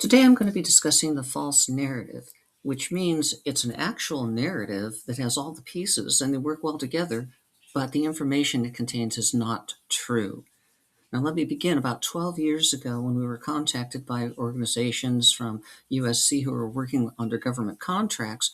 Today I'm going to be discussing the false narrative, which means it's an actual narrative that has all the pieces and they work well together, but the information it contains is not true. Now, let me begin. About 12 years ago, when we were contacted by organizations from USC who were working under government contracts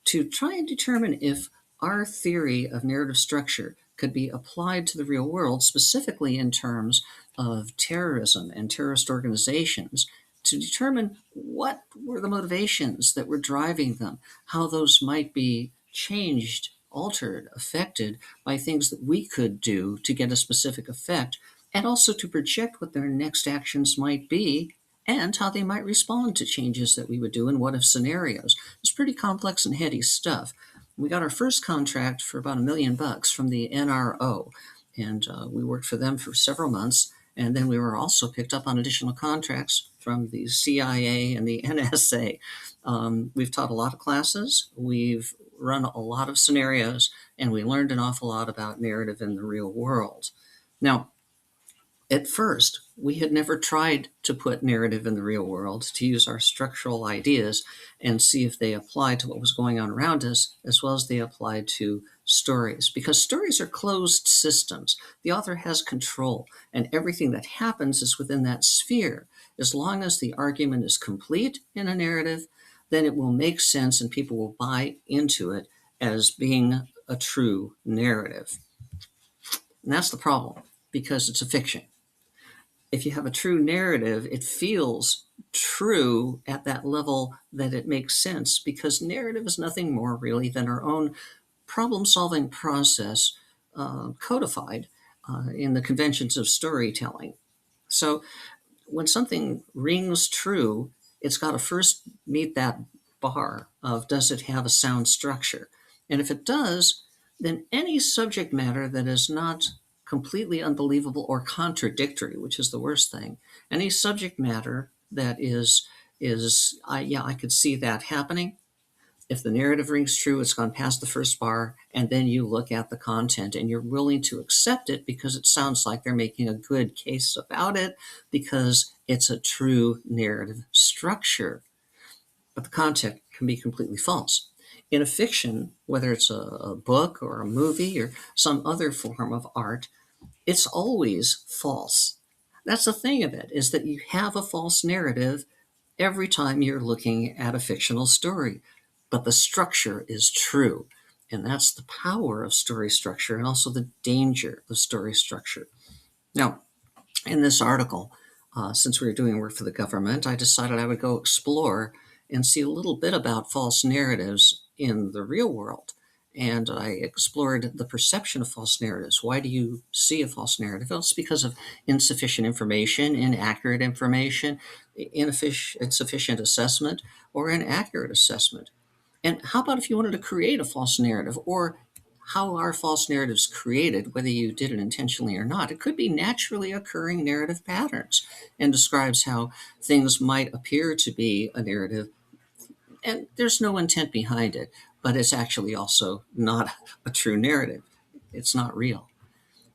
to try and determine if our theory of narrative structure could be applied to the real world, specifically in terms of terrorism and terrorist organizations, to determine what were the motivations that were driving them, how those might be changed, altered, affected by things that we could do to get a specific effect, and also to project what their next actions might be and how they might respond to changes that we would do in what if scenarios. It's pretty complex and heady stuff. We got our first contract for about $1 million from the NRO, and we worked for them for several months. And then we were also picked up on additional contracts from the CIA and the NSA. We've taught a lot of classes, we've run a lot of scenarios, and we learned an awful lot about narrative in the real world. Now, at first, we had never tried to put narrative in the real world, to use our structural ideas and see if they applied to what was going on around us, as well as they applied to stories. Because stories are closed systems. The author has control, and everything that happens is within that sphere. As long as the argument is complete in a narrative, then it will make sense and people will buy into it as being a true narrative. And that's the problem, because it's a fiction. If you have a true narrative, it feels true at that level that it makes sense, because narrative is nothing more really than our own problem-solving process codified in the conventions of storytelling. So when something rings true, it's got to first meet that bar of, does it have a sound structure? And if it does, then any subject matter that is not completely unbelievable or contradictory, which is the worst thing, any subject matter that I could see that happening. If the narrative rings true, it's gone past the first bar, and then you look at the content and you're willing to accept it because it sounds like they're making a good case about it, because it's a true narrative structure. But the content can be completely false. In a fiction, whether it's a book or a movie or some other form of art, it's always false. That's the thing of it, is that you have a false narrative every time you're looking at a fictional story, but the structure is true. And that's the power of story structure and also the danger of story structure. Now, in this article, since we were doing work for the government, I decided I would go explore and see a little bit about false narratives in the real world. And I explored the perception of false narratives. Why do you see a false narrative? Well, it's because of insufficient information, inaccurate information, insufficient assessment, or inaccurate assessment. And how about if you wanted to create a false narrative, or how are false narratives created, whether you did it intentionally or not? It could be naturally occurring narrative patterns, and describes how things might appear to be a narrative and there's no intent behind it, but it's actually also not a true narrative. It's not real.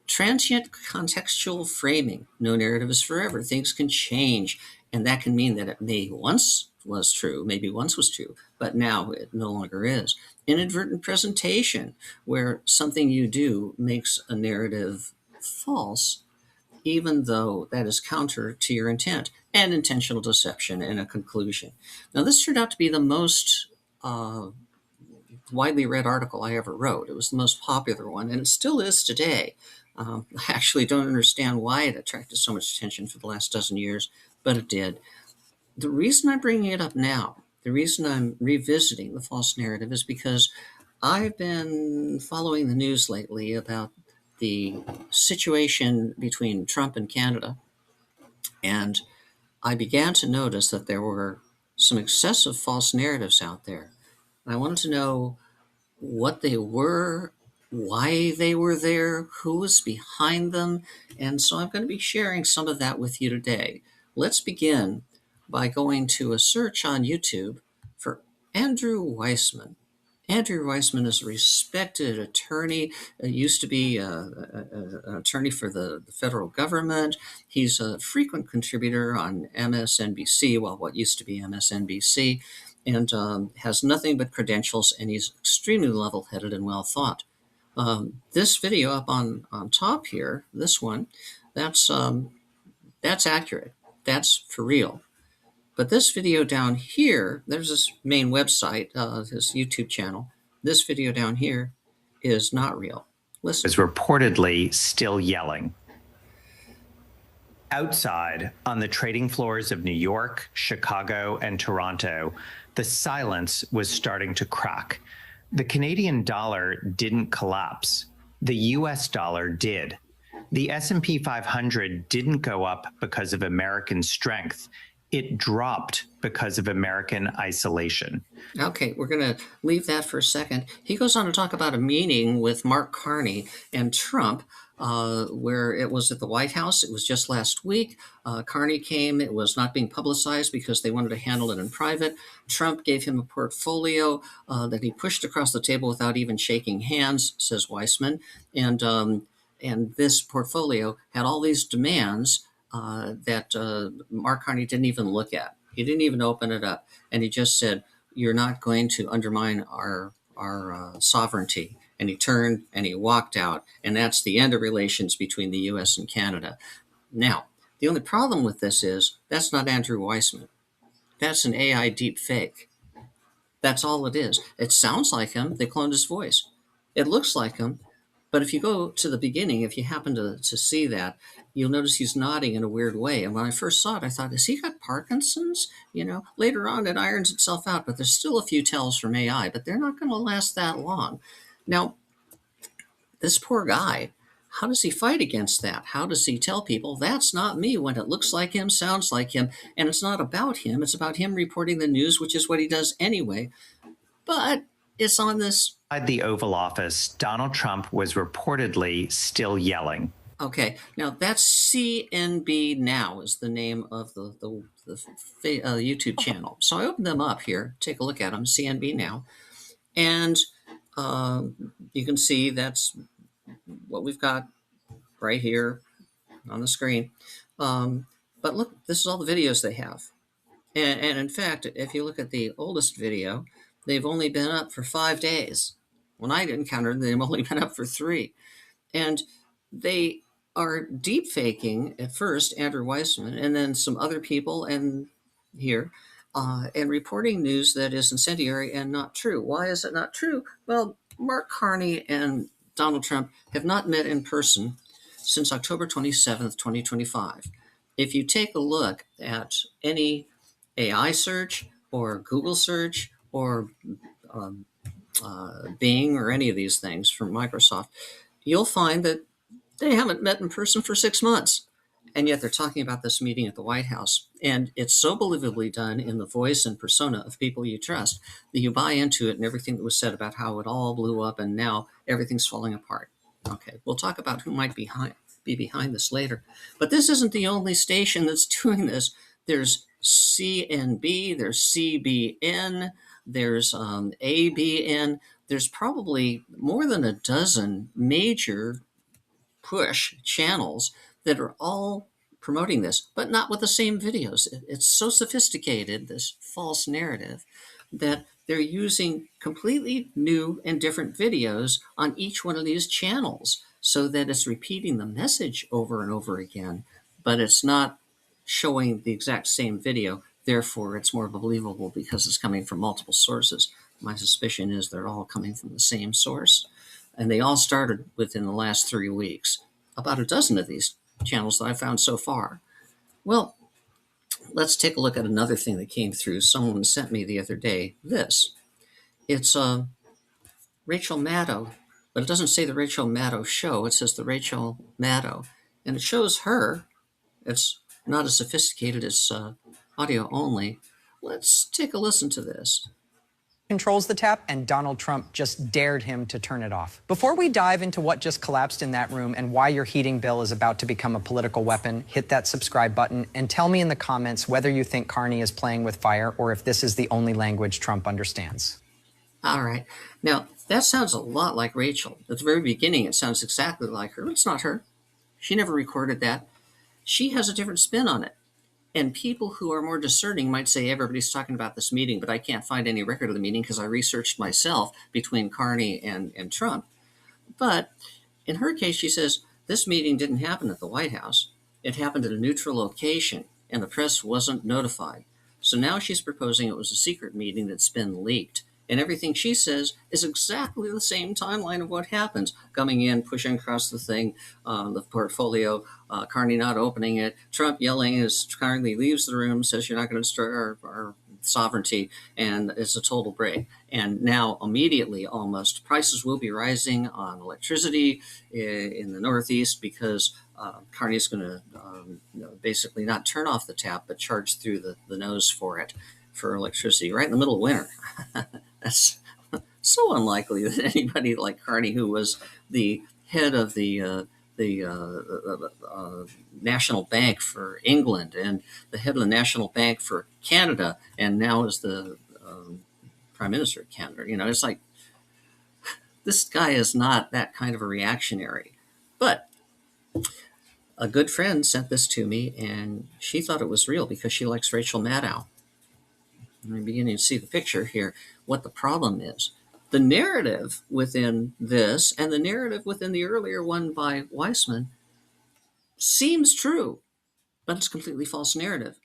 Transient contextual framing. No narrative is forever. Things can change, and that can mean that it may once was true, maybe once was true, but now it no longer is. Inadvertent presentation, where something you do makes a narrative false, even though that is counter to your intent. And intentional deception and a conclusion. Now, this turned out to be the most widely read article I ever wrote. It was the most popular one, and it still is today. I actually don't understand why it attracted so much attention for the last dozen years, but it did. The reason I'm bringing it up now, the reason I'm revisiting the false narrative, is because I've been following the news lately about the situation between Trump and Canada, and I began to notice that there were some excessive false narratives out there. I wanted to know what they were, why they were there, who was behind them, and so I'm going to be sharing some of that with you today. Let's begin by going to a search on YouTube for Andrew Weissman. Andrew Weissman is a respected attorney. Used to be an attorney for the federal government. He's a frequent contributor on MSNBC, well, what used to be MSNBC, and has nothing but credentials, and he's extremely level-headed and well-thought. This video up on top here, this one, that's accurate. That's for real. But this video down here, there's his main website, his YouTube channel. This video down here is not real. Listen. Is reportedly still yelling. Outside, on the trading floors of New York, Chicago, and Toronto, the silence was starting to crack. The Canadian dollar didn't collapse. The US dollar did. The S&P 500 didn't go up because of American strength. It dropped because of American isolation. Okay, we're going to leave that for a second. He goes on to talk about a meeting with Mark Carney and Trump, where it was at the White House. It was just last week. Carney came. It was not being publicized because they wanted to handle it in private. Trump gave him a portfolio that he pushed across the table without even shaking hands, says Weissman. And this portfolio had all these demands that Mark Carney didn't even look at. He didn't even open it up. And he just said, "You're not going to undermine our sovereignty." And he turned and he walked out. And that's the end of relations between the U.S. and Canada. Now, the only problem with this is that's not Andrew Weissman. That's an AI deep fake. That's all it is. It sounds like him. They cloned his voice. It looks like him. But if you go to the beginning, if you happen to see that, you'll notice he's nodding in a weird way. And when I first saw it, I thought, has he got Parkinson's? Later on, it irons itself out, but there's still a few tells from AI, but they're not going to last that long. Now, this poor guy, how does he fight against that? How does he tell people that's not me when it looks like him, sounds like him, and it's not about him. It's about him reporting the news, which is what he does anyway. But it's on this. Inside the Oval Office, Donald Trump was reportedly still yelling. Okay, now that's CNB Now is the name of the YouTube channel. So I opened them up here, take a look at them, CNB Now, and you can see that's what we've got right here on the screen. But look, this is all the videos they have. And in fact, if you look at the oldest video, they've only been up for 5 days. When I encountered them, they've only been up for 3. And they are deep faking at first Andrew Weissman and then some other people and reporting news that is incendiary and not true. Why is it not true? Well, Mark Carney and Donald Trump have not met in person since October 27th, 2025. If you take a look at any AI search or Google search or Bing or any of these things from Microsoft, you'll find that they haven't met in person for 6 months. And yet they're talking about this meeting at the White House. And it's so believably done in the voice and persona of people you trust that you buy into it and everything that was said about how it all blew up and now everything's falling apart. Okay, we'll talk about who might be behind this later. But this isn't the only station that's doing this. There's CNB, there's CBN, there's ABN. There's probably more than a dozen major push channels that are all promoting this, but not with the same videos. It's so sophisticated, this false narrative, that they're using completely new and different videos on each one of these channels so that it's repeating the message over and over again, but it's not showing the exact same video. Therefore, it's more believable because it's coming from multiple sources. My suspicion is they're all coming from the same source. And they all started within the last 3 weeks. About a dozen of these channels that I found so far. Well, let's take a look at another thing that came through. Someone sent me the other day this. It's Rachel Maddow, but it doesn't say the Rachel Maddow Show. It says the Rachel Maddow. And it shows her. It's not as sophisticated as audio only. Let's take a listen to this. Controls the tap, and Donald Trump just dared him to turn it off. Before we dive into what just collapsed in that room and why your heating bill is about to become a political weapon, hit that subscribe button and tell me in the comments whether you think Carney is playing with fire or if this is the only language Trump understands. All right. Now, that sounds a lot like Rachel. At the very beginning, it sounds exactly like her. It's not her. She never recorded that. She has a different spin on it. And people who are more discerning might say everybody's talking about this meeting, but I can't find any record of the meeting because I researched myself between Carney and Trump. But in her case, she says this meeting didn't happen at the White House. It happened at a neutral location, and the press wasn't notified. So now she's proposing it was a secret meeting that's been leaked. And everything she says is exactly the same timeline of what happens. Coming in, pushing across the thing, the portfolio, Carney not opening it, Trump yelling as Carney leaves the room, says you're not going to destroy our sovereignty, and it's a total break. And now, immediately, almost, prices will be rising on electricity in the Northeast because Carney's going to basically not turn off the tap, but charge through the nose for it for electricity right in the middle of winter. That's so unlikely that anybody like Carney, who was the head of the National Bank for England and the head of the National Bank for Canada, and now is the Prime Minister of Canada. It's like this guy is not that kind of a reactionary. But a good friend sent this to me, and she thought it was real because she likes Rachel Maddow. I'm beginning to see the picture here, what the problem is. The narrative within this and the narrative within the earlier one by Weissman seems true, but it's a completely false narrative.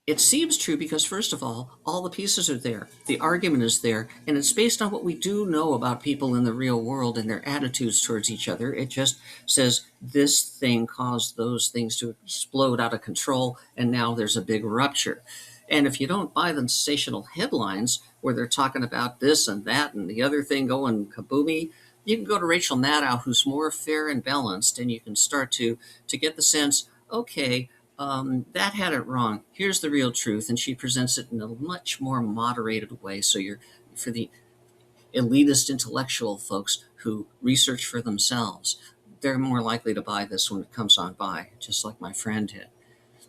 It seems true because, first of all the pieces are there. The argument is there, and it's based on what we do know about people in the real world and their attitudes towards each other. It just says this thing caused those things to explode out of control, and now there's a big rupture. And if you don't buy the sensational headlines where they're talking about this and that and the other thing going kaboomy, you can go to Rachel Maddow, who's more fair and balanced, and you can start to get the sense, okay, that had it wrong. Here's the real truth, and she presents it in a much more moderated way. So you're for the elitist intellectual folks who research for themselves, they're more likely to buy this when it comes on by, just like my friend did.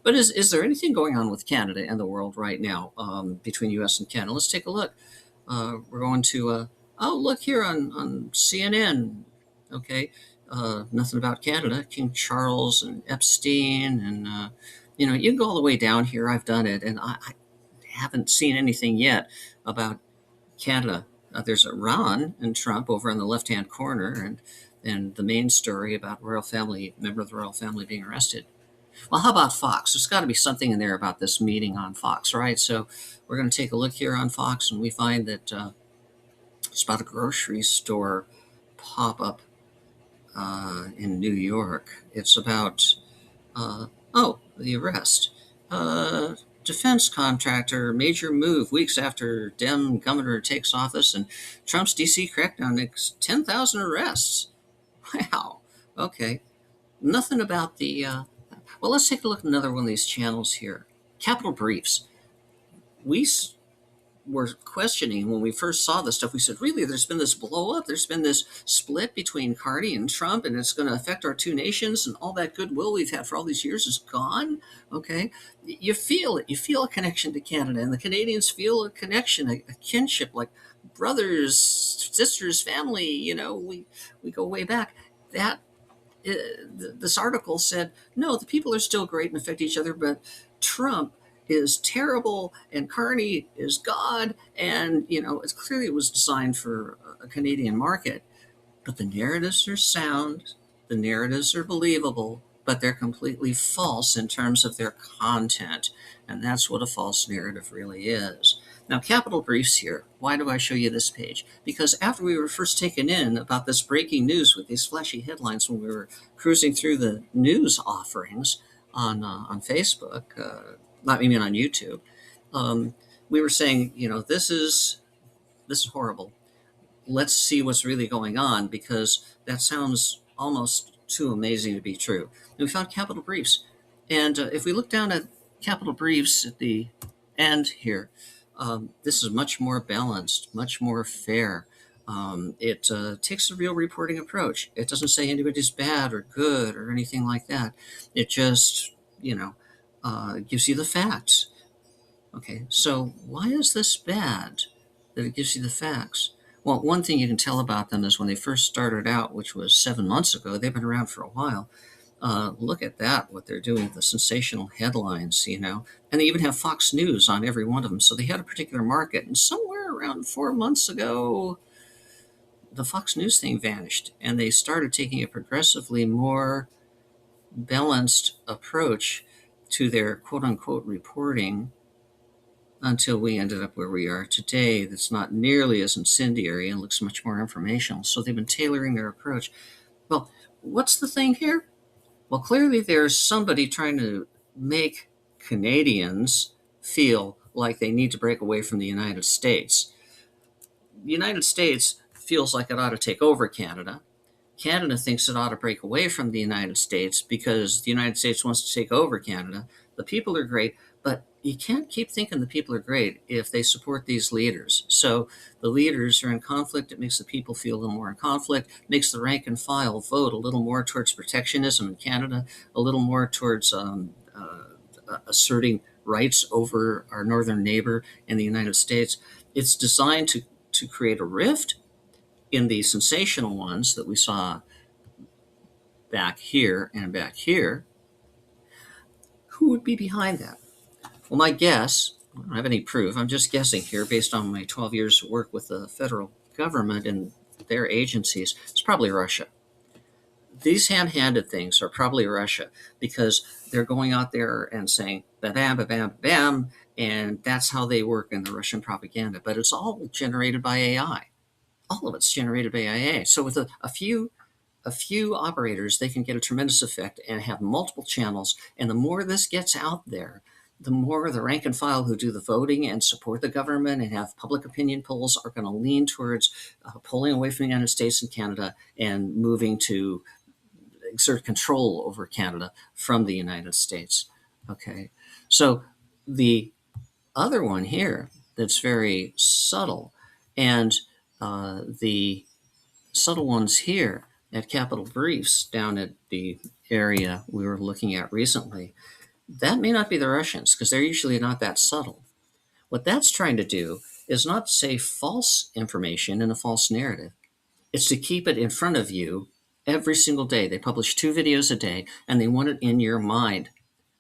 But is there anything going on with Canada and the world right now between U.S. and Canada? Let's take a look. We're going to look here on CNN. Okay, nothing about Canada. King Charles and Epstein, and you can go all the way down here. I've done it, and I haven't seen anything yet about Canada. There's Iran and Trump over in the left-hand corner, and the main story about member of the royal family being arrested. Well, how about Fox? There's got to be something in there about this meeting on Fox, right? So we're going to take a look here on Fox, and we find that it's about a grocery store pop-up in New York. It's about, the arrest. Defense contractor, major move weeks after Dem governor takes office, and Trump's D.C. crackdown, 10,000 arrests. Wow. Okay. Nothing about well, let's take a look at another one of these channels here. Capital Briefs. We were questioning when we first saw this stuff. We said, really, there's been this blow up. There's been this split between Carney and Trump, and it's going to affect our two nations, and all that goodwill we've had for all these years is gone. Okay. You feel it. You feel a connection to Canada, and the Canadians feel a connection, a kinship, like brothers, sisters, family. We go way back. This article said, no, the people are still great and affect each other, but Trump is terrible and Carney is God. And, it's clearly it was designed for a Canadian market, but the narratives are sound, the narratives are believable, but they're completely false in terms of their content. And that's what a false narrative really is. Now, Capital Briefs here. Why do I show you this page? Because after we were first taken in about this breaking news with these flashy headlines when we were cruising through the news offerings on Facebook, not even on YouTube, we were saying, this is horrible. Let's see what's really going on, because that sounds almost too amazing to be true. And we found Capital Briefs. And if we look down at Capital Briefs at the end here, this is much more balanced, much more fair. It takes a real reporting approach. It doesn't say anybody's bad or good or anything like that. It just, gives you the facts. Okay, so why is this bad? that it gives you the facts. Well, one thing you can tell about them is when they first started out, which was 7 months ago, they've been around for a while. Look at that, what they're doing, the sensational headlines, and they even have Fox News on every one of them. So they had a particular market, and somewhere around 4 months ago, the Fox News thing vanished, and they started taking a progressively more balanced approach to their quote unquote reporting until we ended up where we are today. That's not nearly as incendiary and looks much more informational. So they've been tailoring their approach. Well, what's the thing here? Well, clearly there's somebody trying to make Canadians feel like they need to break away from the United States. The United States feels like it ought to take over Canada. Canada thinks it ought to break away from the United States because the United States wants to take over Canada. The people are great, but you can't keep thinking the people are great if they support these leaders. So the leaders are in conflict. It makes the people feel a little more in conflict, makes the rank and file vote a little more towards protectionism in Canada, a little more towards asserting rights over our northern neighbor in the United States. It's designed to create a rift in the sensational ones that we saw back here and back here. Who would be behind that? Well, my guess, I don't have any proof, I'm just guessing here based on my 12 years of work with the federal government and their agencies, it's probably Russia. These ham-handed things are probably Russia because they're going out there and saying bam, bam, bam, bam, and that's how they work in the Russian propaganda. But it's all generated by AI. All of it's generated by AI. So with a few operators, they can get a tremendous effect and have multiple channels. And the more this gets out there, the more the rank and file who do the voting and support the government and have public opinion polls are going to lean towards pulling away from the United States and Canada and moving to exert control over Canada from the United States. Okay. So the other one here that's very subtle, and the subtle ones here at Capital Briefs down at the area we were looking at recently, that may not be the Russians because they're usually not that subtle. What that's trying to do is not say false information in a false narrative. It's to keep it in front of you every single day. They publish 2 videos a day and they want it in your mind.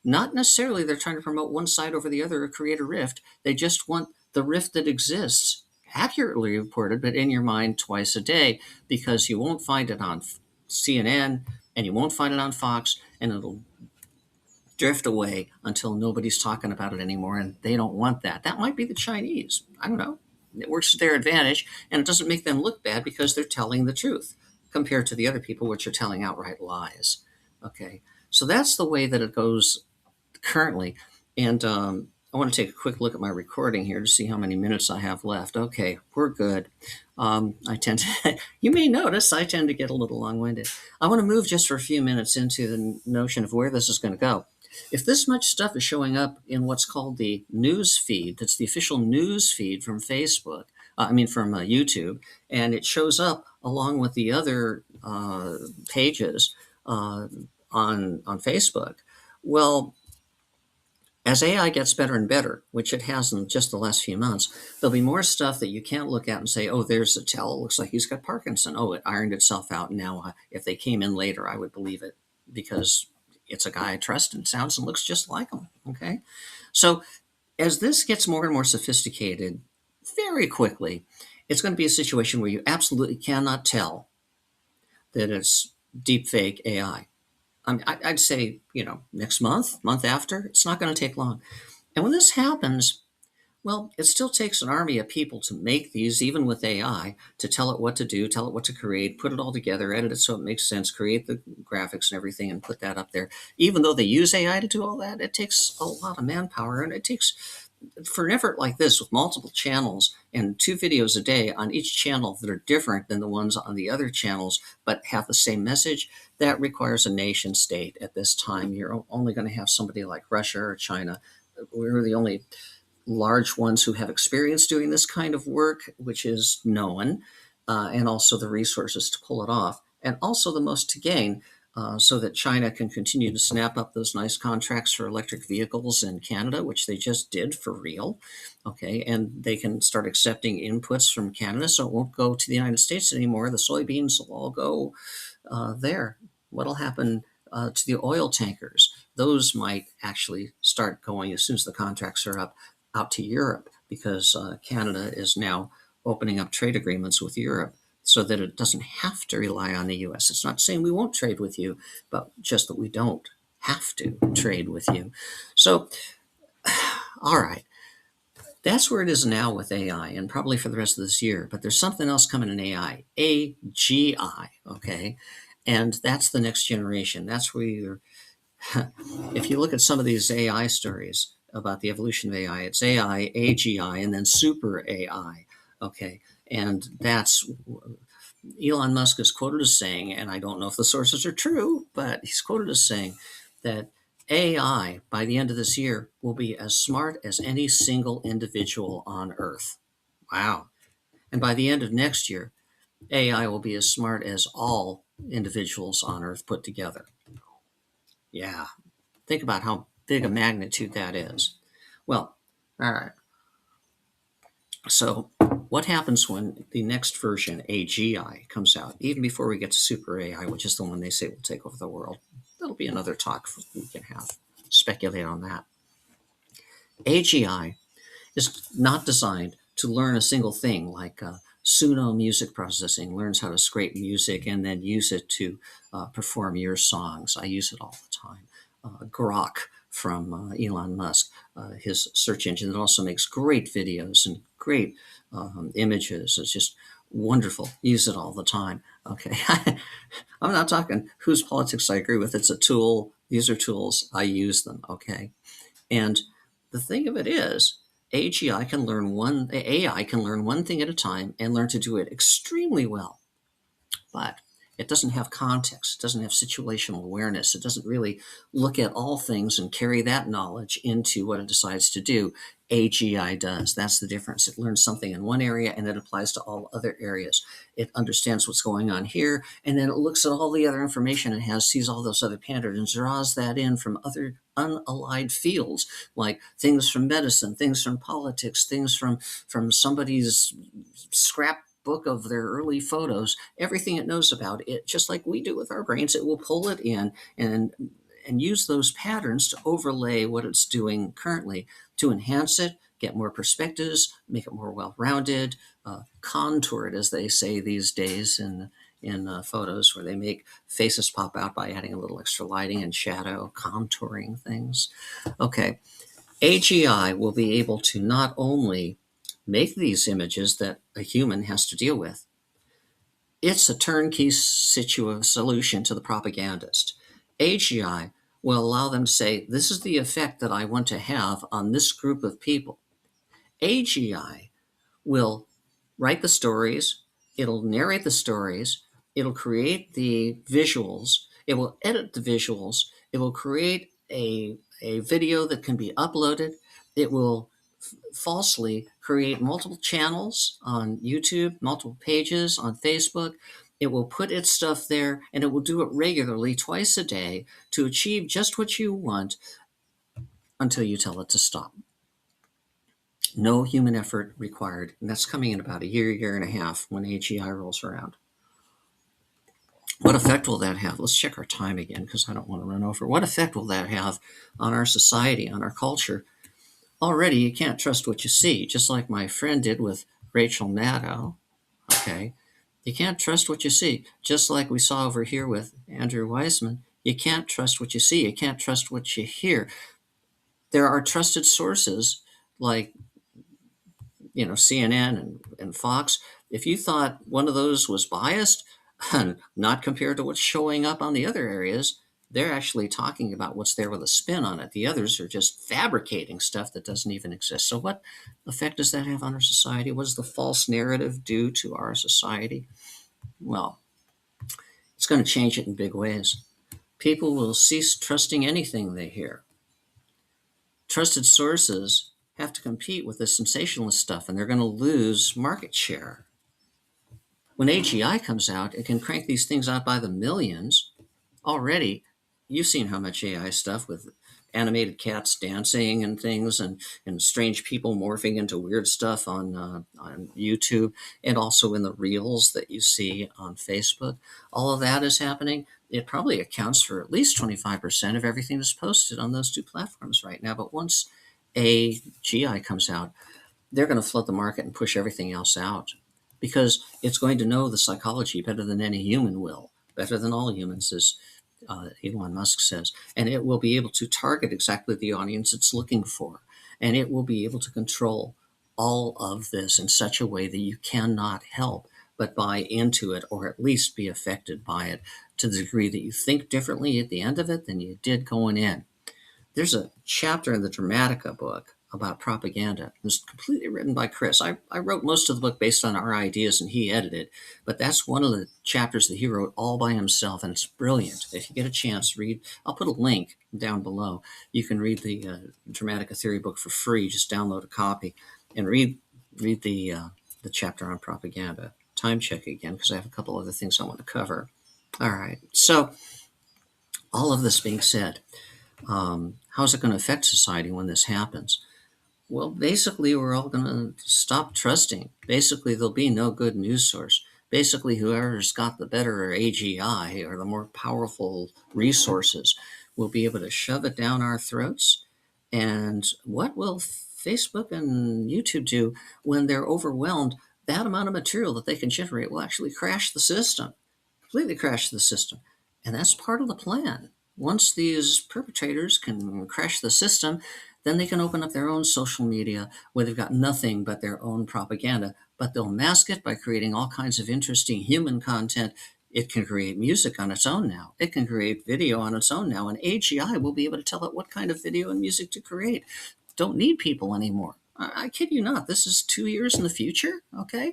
Not necessarily they're trying to promote one side over the other or create a rift. They just want the rift that exists accurately reported, but in your mind twice a day, because you won't find it on CNN and you won't find it on Fox, and it'll drift away until nobody's talking about it anymore, and they don't want that. That might be the Chinese. I don't know. It works to their advantage, and it doesn't make them look bad because they're telling the truth compared to the other people, which are telling outright lies. Okay, so that's the way that it goes currently. And I want to take a quick look at my recording here to see how many minutes I have left. Okay, we're good. I tend to, you may notice I tend to get a little long-winded. I want to move just for a few minutes into the notion of where this is going to go. If this much stuff is showing up in what's called the news feed, that's the official news feed from Facebook, from YouTube, and it shows up along with the other pages on Facebook, well, as AI gets better and better, which it has in just the last few months, there'll be more stuff that you can't look at and say, oh, there's a tell. It looks like he's got Parkinson. Oh, it ironed itself out. Now, if they came in later, I would believe it because it's a guy I trust and sounds and looks just like him. Okay. So as this gets more and more sophisticated, very quickly, it's going to be a situation where you absolutely cannot tell that it's deep fake AI. I'd say, next month after, it's not going to take long. And when this happens, well, it still takes an army of people to make these, even with AI, to tell it what to do, tell it what to create, put it all together, edit it so it makes sense, create the graphics and everything, and put that up there. Even though they use AI to do all that, it takes a lot of manpower, and it takes, for an effort like this with multiple channels and 2 videos a day on each channel that are different than the ones on the other channels but have the same message, that requires a nation state at this time. You're only going to have somebody like Russia or China. We're the only large ones who have experience doing this kind of work, which is known, and also the resources to pull it off, and also the most to gain. so that China can continue to snap up those nice contracts for electric vehicles in Canada, which they just did for real. Okay, and they can start accepting inputs from Canada, so it won't go to the United States anymore. The soybeans will all go there. What'll happen to the oil tankers? Those might actually start going as soon as the contracts are up out to Europe, because Canada is now opening up trade agreements with Europe so that it doesn't have to rely on the US. It's not saying we won't trade with you, but just that we don't have to trade with you. So, all right. That's where it is now with AI, and probably for the rest of this year. But there's something else coming in AI, AGI, okay? And that's the next generation. That's where you're, if you look at some of these AI stories about the evolution of AI, it's AI, AGI, and then super AI, okay? And that's Elon Musk is quoted as saying, and I don't know if the sources are true, but he's quoted as saying that AI by the end of this year will be as smart as any single individual on Earth. Wow. And by the end of next year, AI will be as smart as all individuals on Earth put together. Yeah. Think about how big a magnitude that is. Well, all right. So, what happens when the next version, AGI, comes out, even before we get to Super AI, which is the one they say will take over the world? That'll be another talk we can have. Speculate on that. AGI is not designed to learn a single thing like Suno music processing learns how to scrape music and then use it to perform your songs. I use it all the time. Grok from Elon Musk, his search engine that also makes great videos and great images. It's just wonderful. Use it all the time. Okay. I'm not talking whose politics I agree with. It's a tool. These are tools. I use them. Okay. And the thing of it is, AI can learn one thing at a time and learn to do it extremely well. But it doesn't have context. It doesn't have situational awareness. It doesn't really look at all things and carry that knowledge into what it decides to do. AGI does. That's the difference. It learns something in one area and it applies to all other areas. It understands what's going on here, and then it looks at all the other information it has, sees all those other patterns, and draws that in from other unallied fields, like things from medicine, things from politics, things from somebody's scrapbook of their early photos. Everything it knows about it, just like we do with our brains, it will pull it in and use those patterns to overlay what it's doing currently to enhance it, get more perspectives, make it more well-rounded, contour it, as they say these days in photos, where they make faces pop out by adding a little extra lighting and shadow, contouring things. Okay, AGI will be able to not only make these images that a human has to deal with, it's a turnkey solution to the propagandist. AGI will allow them to say, this is the effect that I want to have on this group of people. AGI will write the stories, it'll narrate the stories, it'll create the visuals, it will edit the visuals, it will create a video that can be uploaded, it will falsely create multiple channels on YouTube, multiple pages on Facebook. It will put its stuff there, and it will do it regularly, twice a day, to achieve just what you want until you tell it to stop. No human effort required. And that's coming in about a year and a half when AGI rolls around. What effect will that have? Let's check our time again because I don't want to run over. What effect will that have on our society, on our culture? Already, you can't trust what you see, just like my friend did with Rachel Maddow. Okay. You can't trust what you see, just like we saw over here with Andrew Weissman. You can't trust what you see. You can't trust what you hear. There are trusted sources like CNN and Fox. If you thought one of those was biased, not compared to what's showing up on the other areas, they're actually talking about what's there with a spin on it. The others are just fabricating stuff that doesn't even exist. So what effect does that have on our society? What does the false narrative do to our society? Well, it's going to change it in big ways. People will cease trusting anything they hear. Trusted sources have to compete with the sensationalist stuff, and they're going to lose market share. When AGI comes out, it can crank these things out by the millions. already you've seen how much AI stuff with animated cats dancing and things, and strange people morphing into weird stuff on YouTube, and also in the reels that you see on Facebook. All of that is happening. It probably accounts for at least 25% of everything that's posted on those two platforms right now. But once a GI comes out, they're going to flood the market and push everything else out, because it's going to know the psychology better than any human will, better than all humans, as Elon Musk says. And it will be able to target exactly the audience it's looking for. And it will be able to control all of this in such a way that you cannot help but buy into it, or at least be affected by it to the degree that you think differently at the end of it than you did going in. There's a chapter in the Dramatica book about propaganda. It's completely written by Chris. I wrote most of the book based on our ideas and he edited, but that's one of the chapters that he wrote all by himself, and it's brilliant. If you get a chance, read. I'll put a link down below. You can read the Dramatica theory book for free. Just download a copy and read the chapter on propaganda. Time check again, because I have a couple other things I want to cover. All right. So all of this being said, how's it going to affect society when this happens? Well, basically, we're all going to stop trusting. Basically, there'll be no good news source. Basically, whoever's got the better AGI or the more powerful resources will be able to shove it down our throats. And what will Facebook and YouTube do when they're overwhelmed? That amount of material that they can generate will actually crash the system, completely crash the system. And that's part of the plan. Once these perpetrators can crash the system, then they can open up their own social media where they've got nothing but their own propaganda, but they'll mask it by creating all kinds of interesting human content. It can create music on its own now. It can create video on its own now. And AGI will be able to tell it what kind of video and music to create. Don't need people anymore. I kid you not. This is 2 years in the future, okay?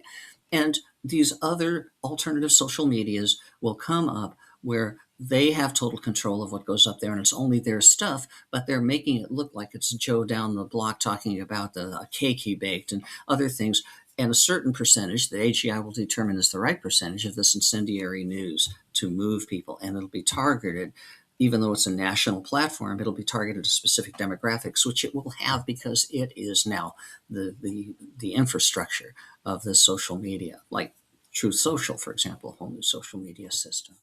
And these other alternative social medias will come up where they have total control of what goes up there, and it's only their stuff, but they're making it look like it's Joe down the block talking about a cake he baked and other things. And a certain percentage that AGI will determine is the right percentage of this incendiary news to move people, and it'll be targeted. Even though it's a national platform, it'll be targeted to specific demographics, which it will have because it is now the infrastructure of the social media, like Truth Social, for example, a whole new social media system.